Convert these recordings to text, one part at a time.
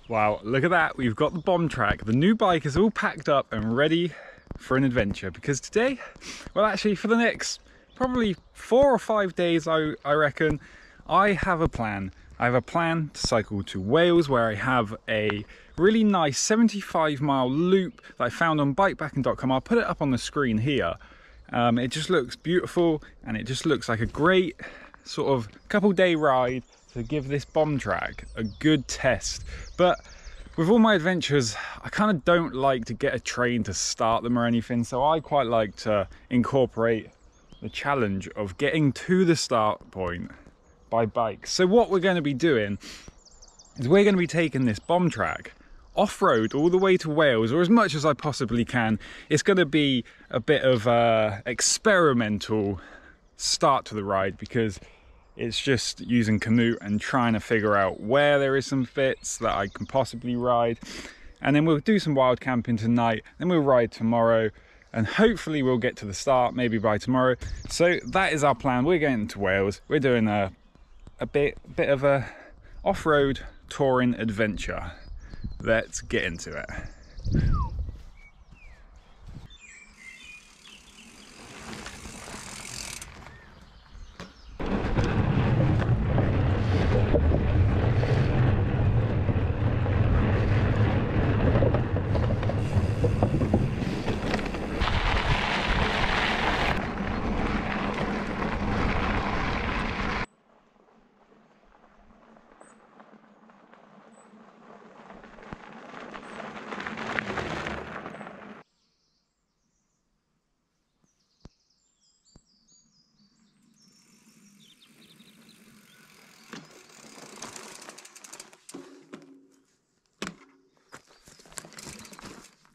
Wow, look at that. We've got the bomb track. The new bike is all packed up and ready for an adventure, because today, well actually for the next probably 4 or 5 days I reckon, I have a plan. I have a plan to cycle to Wales, where I have a really nice 75-mile loop that I found on bikepacking.com. I'll put it up on the screen here. It just looks beautiful, and it just looks like a great sort of couple-day ride to give this bomb track a good test. But with all my adventures, I kind of don't like to get a train to start them or anything, so I quite like to incorporate the challenge of getting to the start point by bike. So what we're going to be doing is we're going to be taking this bomb track off-road all the way to Wales, or as much as I possibly can. It's going to be a bit of a experimental start to the ride, because it's just using Canute and trying to figure out where there is some fits that I can possibly ride. And then we'll do some wild camping tonight, then we'll ride tomorrow, and hopefully we'll get to the start maybe by tomorrow. So that is our plan. We're going to Wales. We're doing a bit of a off-road touring adventure. Let's get into it.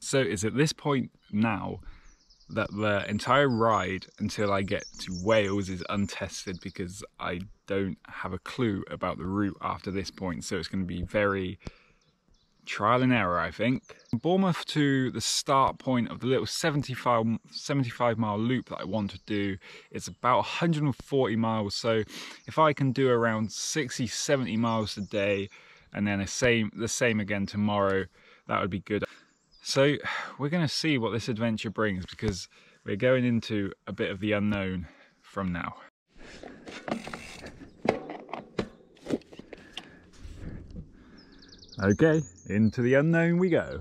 So it's at this point now that the entire ride until I get to Wales is untested, because I don't have a clue about the route after this point. So it's going to be very trial and error, I think. Bournemouth to the start point of the little 75-mile loop that I want to do is about 140 miles. So if I can do around 60-70 miles a day, and then the same again tomorrow, that would be good. So we're going to see what this adventure brings, because we're going into a bit of the unknown from now. Okay, into the unknown we go.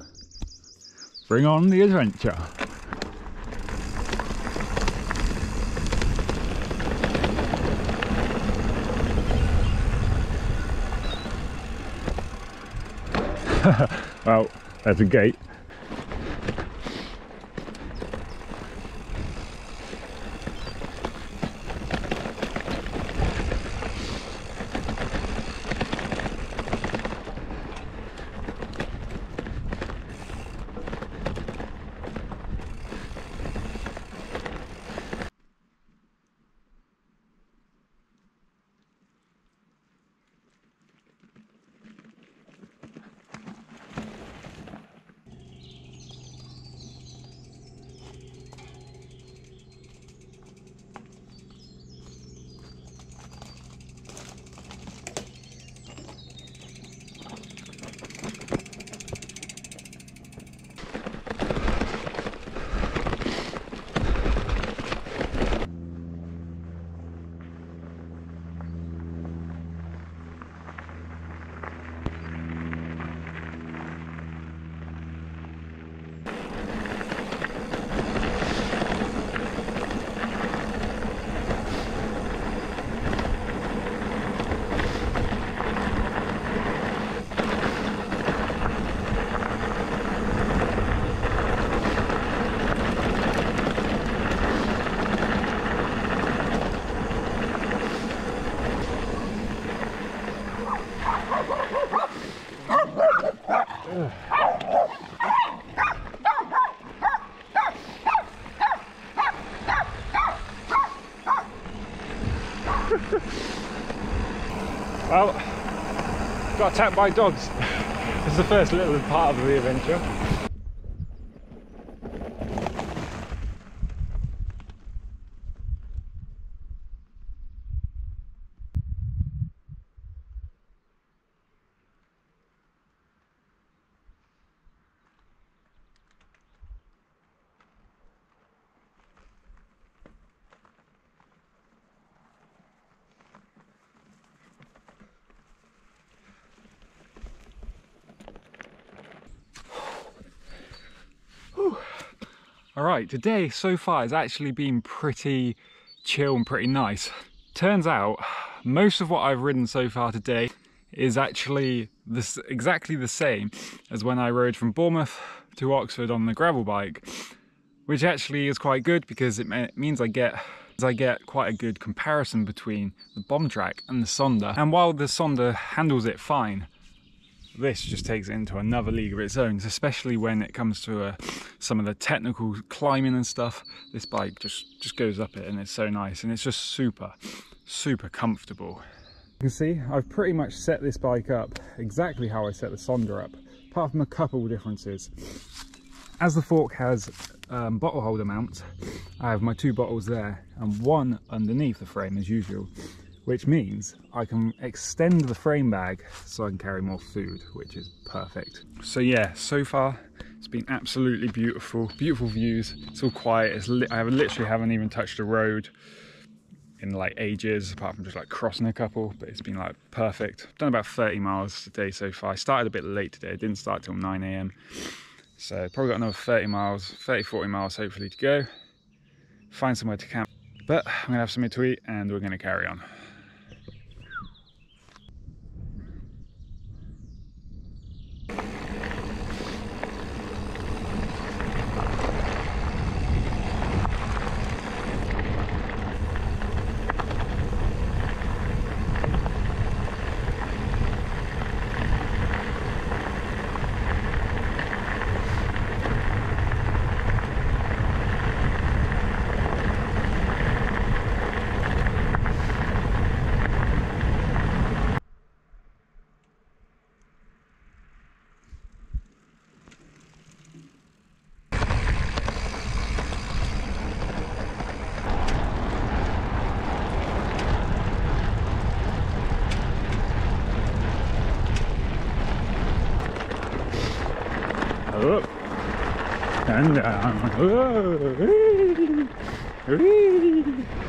Bring on the adventure. Well, there's a gate. Well, got attacked by dogs. This is the first little part of the adventure. Alright, today so far has actually been pretty chill and pretty nice. Turns out, most of what I've ridden so far today is actually exactly the same as when I rode from Bournemouth to Oxford on the gravel bike, which actually is quite good because it means I get quite a good comparison between the bombtrack and the Sonder. And while the Sonder handles it fine, this just takes it into another league of its own, especially when it comes to some of the technical climbing and stuff. This bike just goes up it, and it's so nice, and it's just super comfortable. You can see I've pretty much set this bike up exactly how I set the Sonder up, apart from a couple of differences. As the fork has bottle holder mount, I have my 2 bottles there and one underneath the frame as usual, which means I can extend the frame bag so I can carry more food, which is perfect. So yeah, so far it's been absolutely beautiful views. It's all quiet. I literally haven't even touched a road in like ages, apart from just like crossing a couple, but it's been like perfect. I've done about 30 miles today so far. I started a bit late today. I didn't start till 9 AM. So probably got another 30 miles, 40 miles hopefully to go. Find somewhere to camp. But I'm gonna have something to eat and we're gonna carry on. Up and down.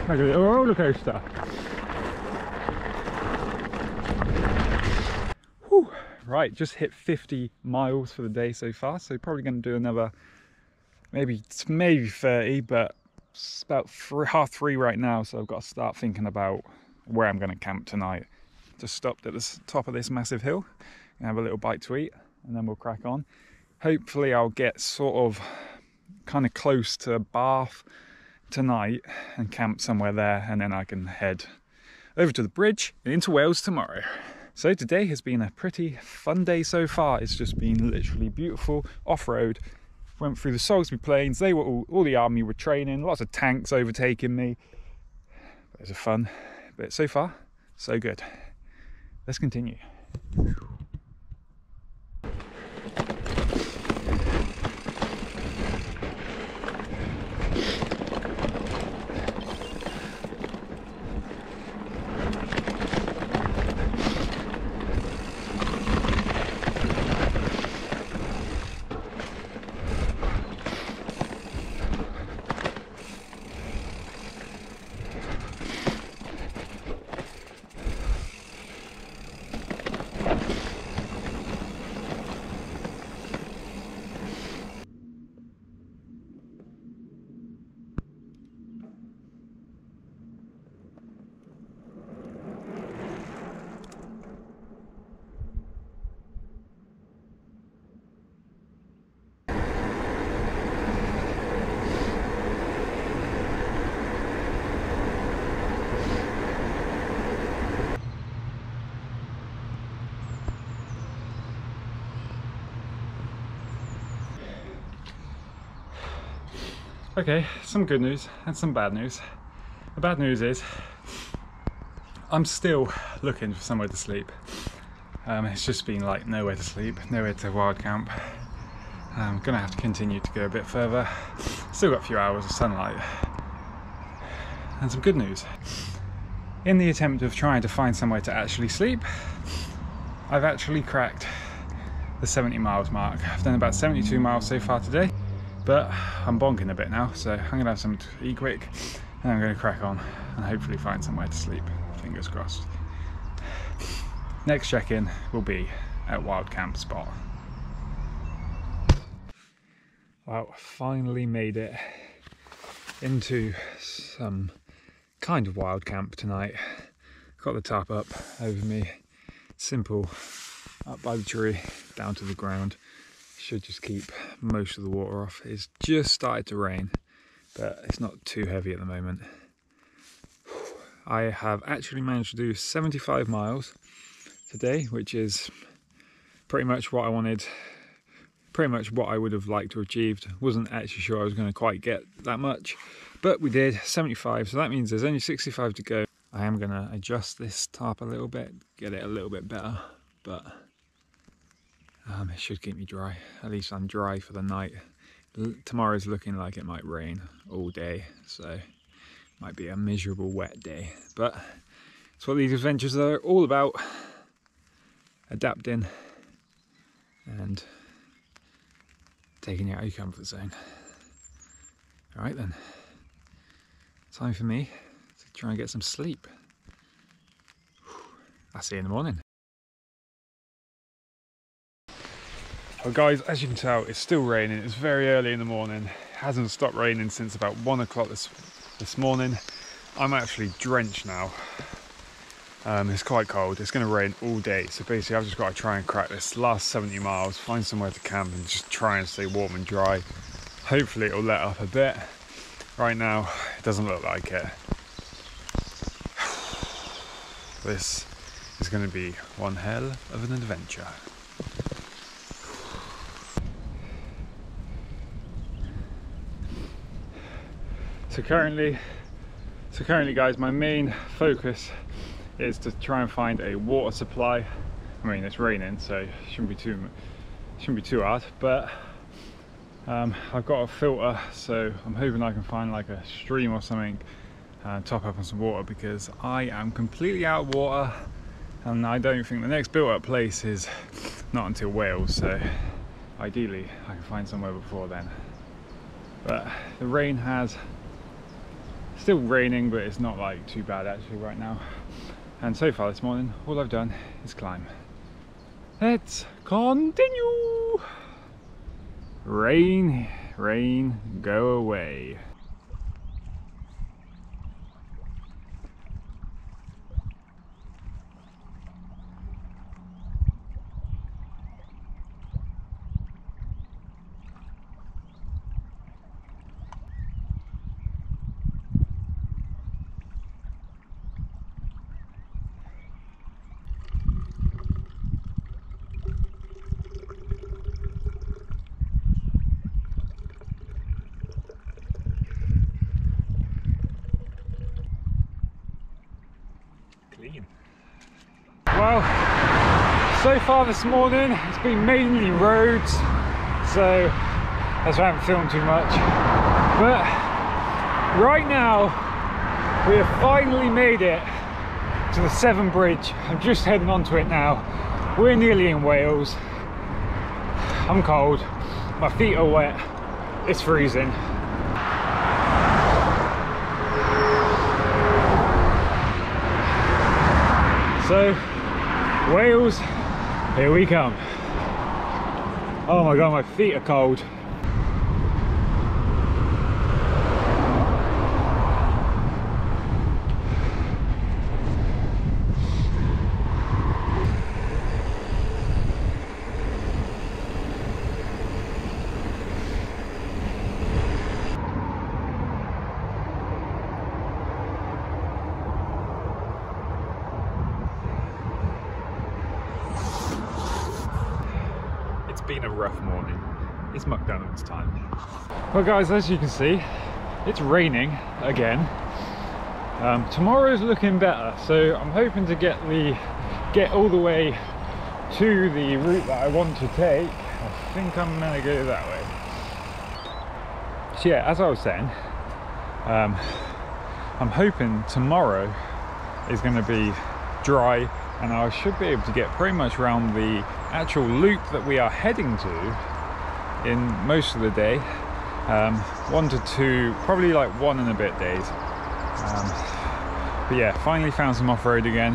Like a little roller coaster. Whew. Right, just hit 50 miles for the day so far, so probably going to do another maybe 30, but it's about 3:30 right now, so I've got to start thinking about where I'm going to camp tonight. Just stopped at the top of this massive hill and have a little bite to eat, and then we'll crack on. Hopefully I'll get sort of kind of close to Bath tonight and camp somewhere there, and then I can head over to the bridge and into Wales tomorrow. So today has been a pretty fun day so far. It's just been literally beautiful off-road. Went through the Salisbury Plains. They were all the army were training, lots of tanks overtaking me. But it was fun, but so far so good. Let's continue. Okay, some good news and some bad news. The bad news is I'm still looking for somewhere to sleep. It's just been like nowhere to sleep, nowhere to wild camp. I'm gonna have to continue to go a bit further. Still got a few hours of sunlight. And some good news. In the attempt of trying to find somewhere to actually sleep, I've actually cracked the 70 miles mark. I've done about 72 miles so far today. But I'm bonking a bit now, so I'm gonna have something to eat quick and I'm gonna crack on and hopefully find somewhere to sleep, fingers crossed. Next check-in will be at Wild Camp spot. Well, finally made it into some kind of wild camp tonight. Got the tarp up over me, simple, up by the tree, down to the ground. Should just keep most of the water off. It's just started to rain, but it's not too heavy at the moment. I have actually managed to do 75 miles today, which is pretty much what I wanted, pretty much what I would have liked to have achieved. Wasn't actually sure I was going to quite get that much, but we did 75, so that means there's only 65 to go. I am going to adjust this tarp a little bit, get it a little bit better, but it should keep me dry. At least I'm dry for the night. Tomorrow's looking like it might rain all day, so might be a miserable wet day, but it's what these adventures are all about. Adapting and taking you out of your comfort zone. All right then, time for me to try and get some sleep. I'll see you in the morning. Well guys, as you can tell, it's still raining. It's very early in the morning. It hasn't stopped raining since about 1 o'clock this morning. I'm actually drenched now. It's quite cold. It's going to rain all day. So basically I've just got to try and crack this last 70 miles, find somewhere to camp and just try and stay warm and dry. Hopefully it'll let up a bit. Right now, it doesn't look like it. This is going to be one hell of an adventure. So currently guys, my main focus is to try and find a water supply. I mean, it's raining, so it shouldn't be too hard, but I've got a filter, so I'm hoping I can find like a stream or something and top up on some water, because I am completely out of water and I don't think the next built up place is not until Wales, so ideally I can find somewhere before then. But the rain has still raining, but it's not like too bad actually right now. And so far this morning, all I've done is climb. Let's continue. Rain, rain, go away. Well, so far this morning it's been mainly roads, so that's why I haven't filmed too much. But right now we have finally made it to the Severn Bridge. I'm just heading onto it now. We're nearly in Wales. I'm cold, my feet are wet, it's freezing. So Wales, here we come. Oh my god, my feet are cold. Been a rough morning. It's McDonald's time. Well guys, as you can see, it's raining again. Tomorrow's looking better, so I'm hoping to get all the way to the route that I want to take. I think I'm gonna go that way. So yeah, as I was saying, I'm hoping tomorrow is going to be dry and I should be able to get pretty much around the actual loop that we are heading to in most of the day. 1 to 2, probably like 1 and a bit days. But yeah, finally found some off-road again,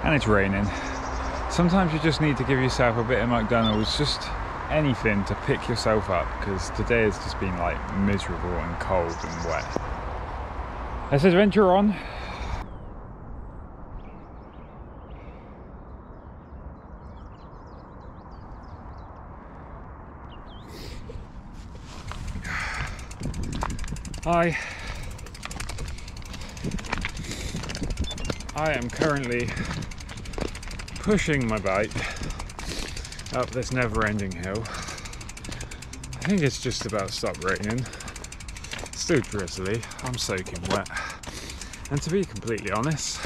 and it's raining. Sometimes you just need to give yourself a bit of McDonald's, just anything to pick yourself up, because today has just been like miserable and cold and wet. Let's adventure on. I am currently pushing my bike up this never-ending hill. I think it's just about stopped raining. It's still drizzly, I'm soaking wet. And to be completely honest,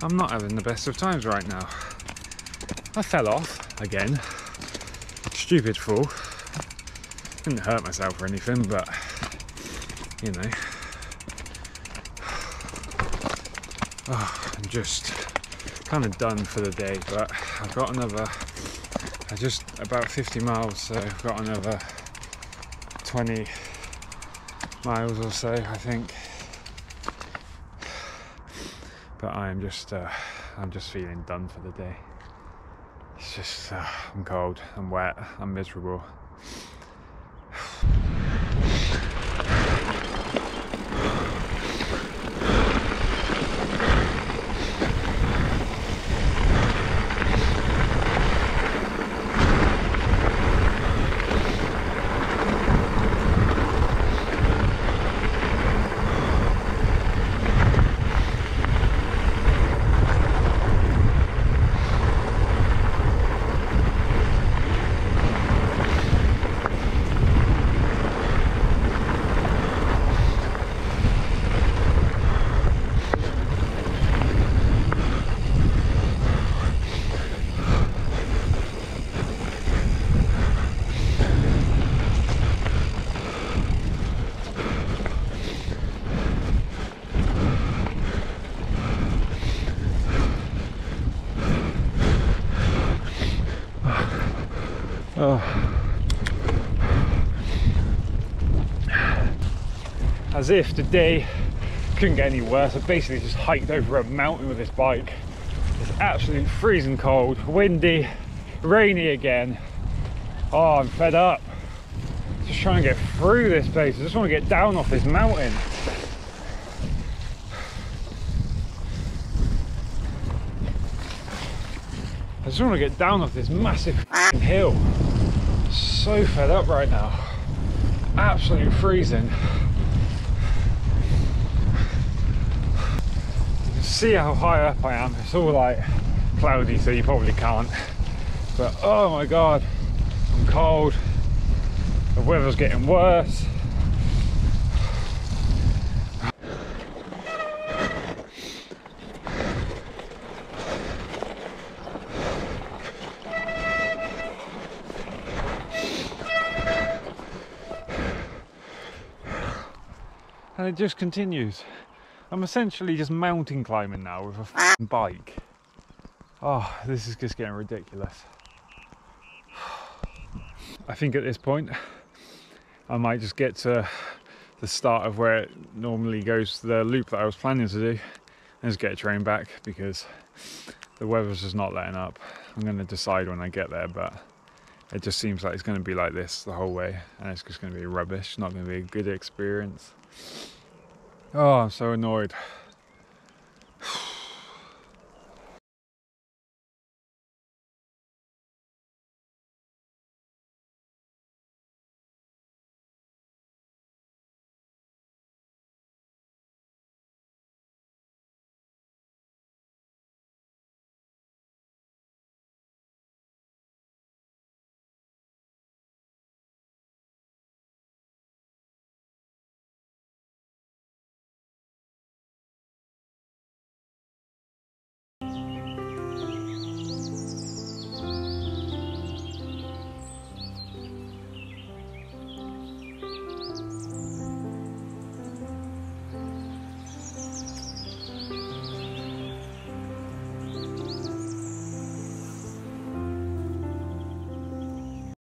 I'm not having the best of times right now. I fell off again. Stupid fall. Didn't hurt myself or anything, but you know. Oh, I'm just kind of done for the day, but I've got another, just about 50 miles, so I've got another 20 miles or so, I think. But I'm just feeling done for the day. It's just, I'm cold, I'm wet, I'm miserable. As if the day couldn't get any worse, I basically just hiked over a mountain with this bike. It's absolutely freezing cold, windy, rainy again. Oh, I'm fed up. Just trying to get through this place. I just want to get down off this mountain. I just want to get down off this massive hill. So fed up right now. Absolutely freezing. See how high up I am. It's all like cloudy, so you probably can't. But oh my god, I'm cold. The weather's getting worse. And it just continues. I'm essentially just mountain climbing now with a f***ing bike. Oh, this is just getting ridiculous. I think at this point I might just get to the start of where it normally goes, the loop that I was planning to do, and just get a train back, because the weather's just not letting up. I'm going to decide when I get there, but it just seems like it's going to be like this the whole way, and it's just going to be rubbish, not going to be a good experience. Oh, I'm so annoyed.